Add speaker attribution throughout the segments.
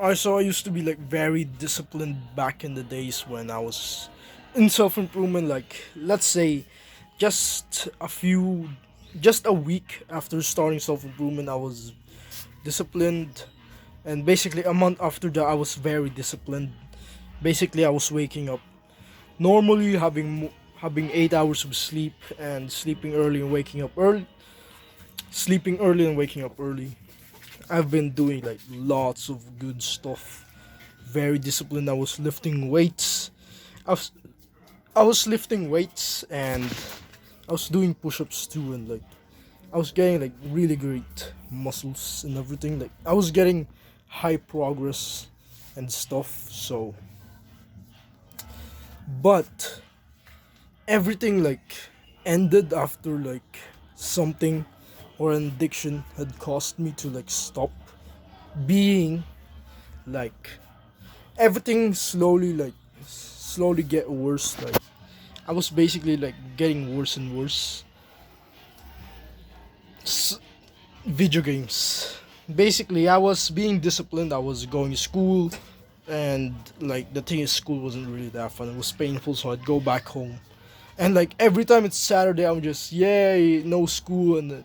Speaker 1: So I used to be like very disciplined back in the days when I was in self improvement. Like, let's say, just a few, just a week after starting self improvement, I was disciplined, and basically a month after that, I was very disciplined. Basically, I was waking up normally, having 8 hours of sleep, and sleeping early and waking up early, sleeping early and waking up early. I've been doing like lots of good stuff. Very disciplined. I was lifting weights. I was I was lifting weights, and I was doing push-ups too, and like I was getting like really great muscles and everything. Like I was getting high progress and stuff. So, but everything like ended after like something or an addiction had caused me to like stop being like everything slowly get worse. Like I was basically like getting worse and worse. S- Video games. Basically, I was being disciplined. I was going to school, and like the thing is, school wasn't really that fun. It was painful, so I'd go back home. And like every time it's Saturday, I'm just yay, no school, and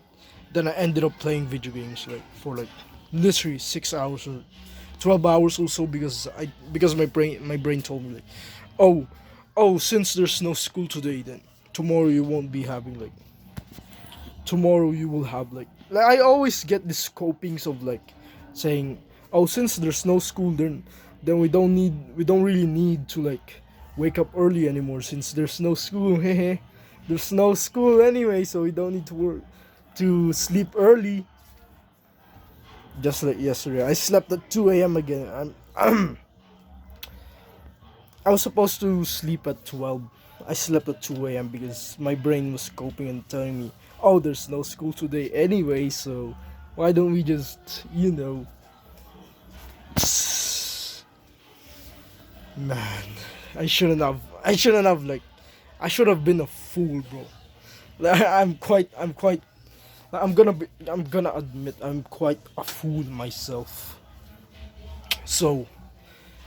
Speaker 1: then I ended up playing video games like for like literally 6 hours or 12 hours or so because my brain told me like, oh, since there's no school today, then tomorrow you won't be having like tomorrow you will have like I always get these copings of like saying, oh, since there's no school, then we don't really need to like wake up early anymore since there's no school. There's no school anyway, so we don't need to work to sleep early. Just like yesterday, I slept at 2 a.m. again. I was supposed to sleep at 12. I slept at 2 a.m. because my brain was coping and telling me, oh, there's no school today anyway, so why don't we just, Man, I should have been a fool, bro. Like, I'm gonna admit I'm quite a fool myself. So,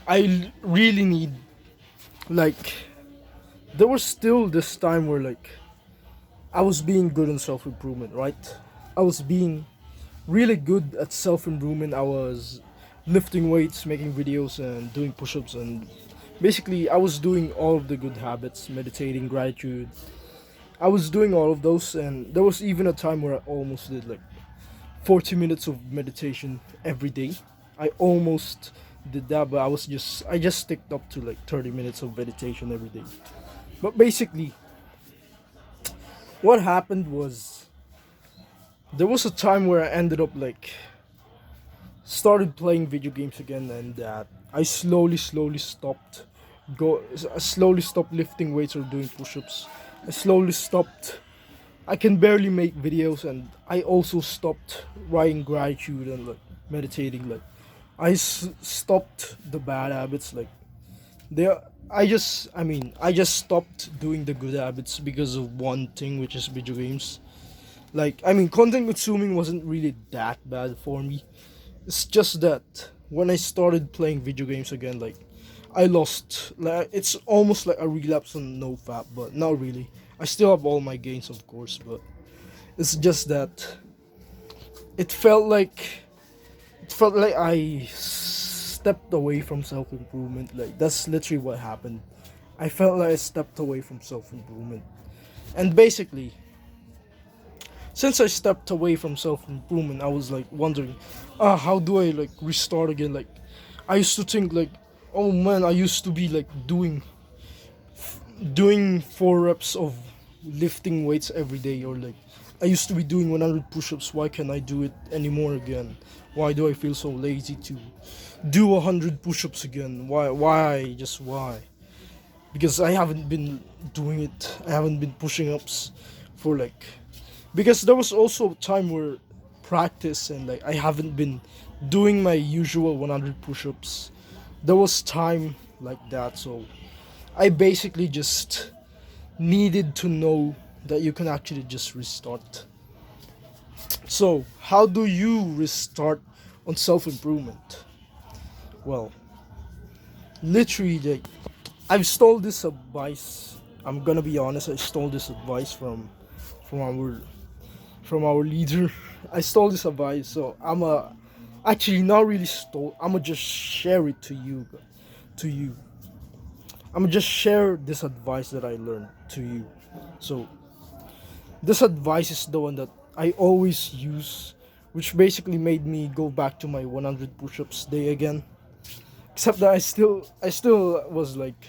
Speaker 1: really need, like, there was still this time where, like, I was being good in self improvement, right? I was being really good at self improvement. I was lifting weights, making videos, and doing push ups. And basically, I was doing all of the good habits, meditating, gratitude. I was doing all of those. And there was even a time where I almost did like 40 minutes of meditation every day. I almost did that, but I just sticked up to like 30 minutes of meditation every day. But basically, what happened was there was a time where I ended up like started playing video games again, and that I slowly stopped I slowly stopped lifting weights or doing push-ups. I slowly stopped. I can barely make videos, and I also stopped writing gratitude and like meditating. Like stopped the bad habits. Like they are, I just stopped doing the good habits because of one thing, which is video games. Like content consuming wasn't really that bad for me. It's just that when I started playing video games again, like I lost. Like it's almost like a relapse on no fap, but not really. I still have all my gains, of course, but it's just that it felt like I stepped away from self improvement. Like that's literally what happened. I felt like I stepped away from self improvement, and basically, since I stepped away from self improvement, I was like wondering, how do I like restart again? Like, I used to think like, oh man, I used to be like doing 4 reps of lifting weights every day, or like I used to be doing 100 push-ups. Why can't I do it anymore again? Why do I feel so lazy to do 100 push-ups again? Why? Just why? Because I haven't been doing it. I haven't been pushing ups for like because there was also a time where practice and like I haven't been doing my usual 100 push-ups. There was time like that, so I basically just needed to know that you can actually just restart. So, how do you restart on self improvement? well, literally, like, I've stole this advice. I'm gonna be honest. I stole this advice from our from our leader. I stole this advice, so actually not really stole. I'ma just share it to you. I'ma just share this advice that I learned to you. So this advice is the one that I always use, which basically made me go back to my 100 push-ups day again. Except that I still was like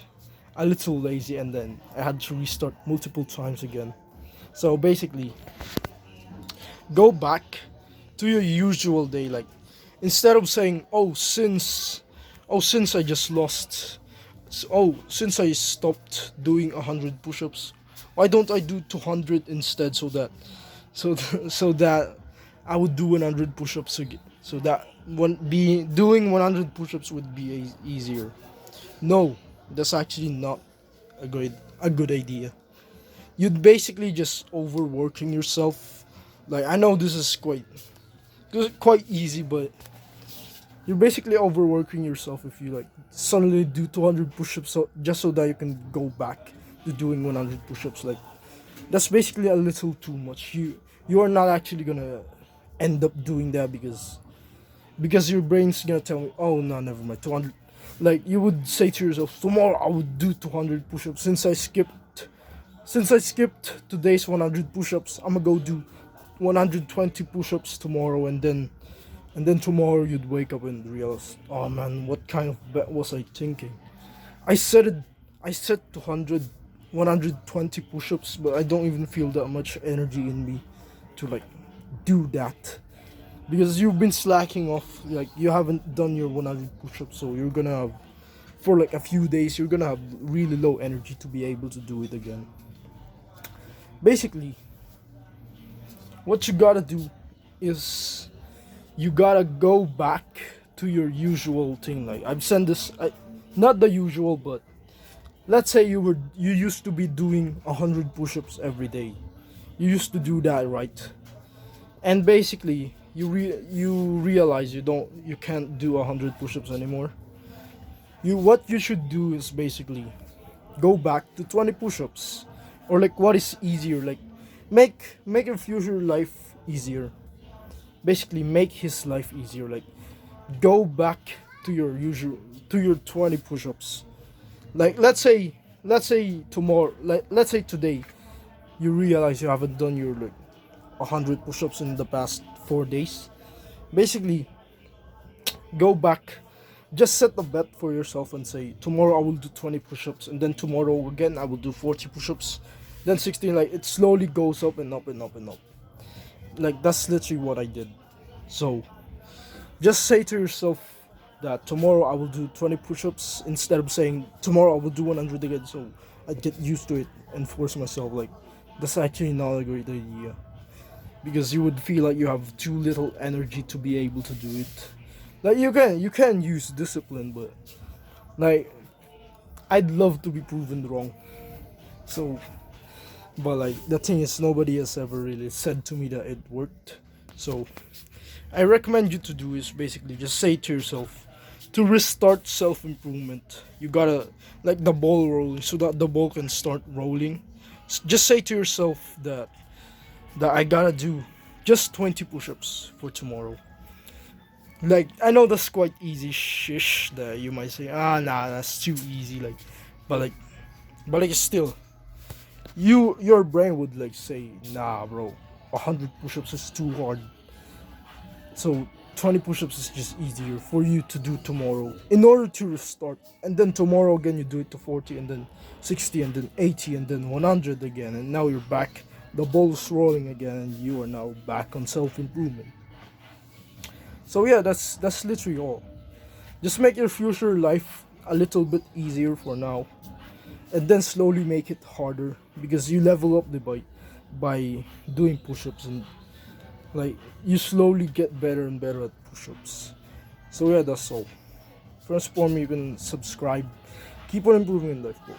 Speaker 1: a little lazy, and then I had to restart multiple times again. So basically, go back to your usual day. Like, instead of saying, since I just lost, since I stopped doing 100 push-ups, why don't I do 200 instead, so that I would do 100 push-ups again, so that doing 100 push-ups would be easier. No, that's actually not a good idea. You'd basically just overworking yourself. Like, I know this is quite easy, but you're basically overworking yourself if you like suddenly do 200 push-ups, just so that you can go back to doing 100 push-ups. Like, that's basically a little too much. You are not actually gonna end up doing that, because your brain's gonna tell me, oh no, never mind, 200. Like, you would say to yourself, tomorrow I would do 200 push-ups. Since I skipped today's 100 push-ups, I'm gonna go do 120 push-ups tomorrow, and then tomorrow you'd wake up and realize, oh man, what kind of bet was I thinking? I said it. I said 200, 120 push-ups, but I don't even feel that much energy in me to like do that, because you've been slacking off. Like, you haven't done your 100 push-ups, so you're gonna have, for like a few days, you're gonna have really low energy to be able to do it again. Basically, what you gotta do is you gotta go back to your usual thing. Like, I've said this, not the usual, but let's say you used to be doing 100 push-ups every day. You used to do that, right? And basically, you realize you can't do 100 push-ups anymore. What you should do is basically go back to 20 push-ups, or like, what is easier, like, make your future life easier. Basically, make his life easier. Like, go back to your 20 push-ups. Like, let's say tomorrow, like, let's say today, you realize you haven't done your like 100 push-ups in the past 4 days. Basically, go back, just set a bet for yourself and say, tomorrow I will do 20 push-ups, and then tomorrow again I will do 40 push-ups, then 16. Like, it slowly goes up and up and up and up. Like, that's literally what I did. So just say to yourself that tomorrow I will do 20 push-ups, instead of saying tomorrow I will do 100 again, so I get used to it and force myself. Like, that's actually not a great idea, because you would feel like you have too little energy to be able to do it. Like, you can use discipline, but like, I'd love to be proven wrong. So, but like, the thing is, nobody has ever really said to me that it worked. So I recommend you to do is basically just say to yourself, to restart self-improvement, you gotta, like, the ball rolling, so that the ball can start rolling. Just say to yourself that I gotta do just 20 push-ups for tomorrow. Like, I know that's quite easy shish, that you might say, nah, that's too easy. Like, but like still, your brain would like say, nah bro, 100 push-ups is too hard. So 20 push-ups is just easier for you to do tomorrow, in order to restart. And then tomorrow again you do it to 40, and then 60, and then 80, and then 100 again, and now you're back, the ball's rolling again, and you are now back on self-improvement. So yeah, that's literally all. Just make your future life a little bit easier for now, and then slowly make it harder, because you level up the by doing push-ups, and like, you slowly get better and better at push-ups. So yeah, that's all. If you want to support me, you can subscribe. Keep on improving in life, bro.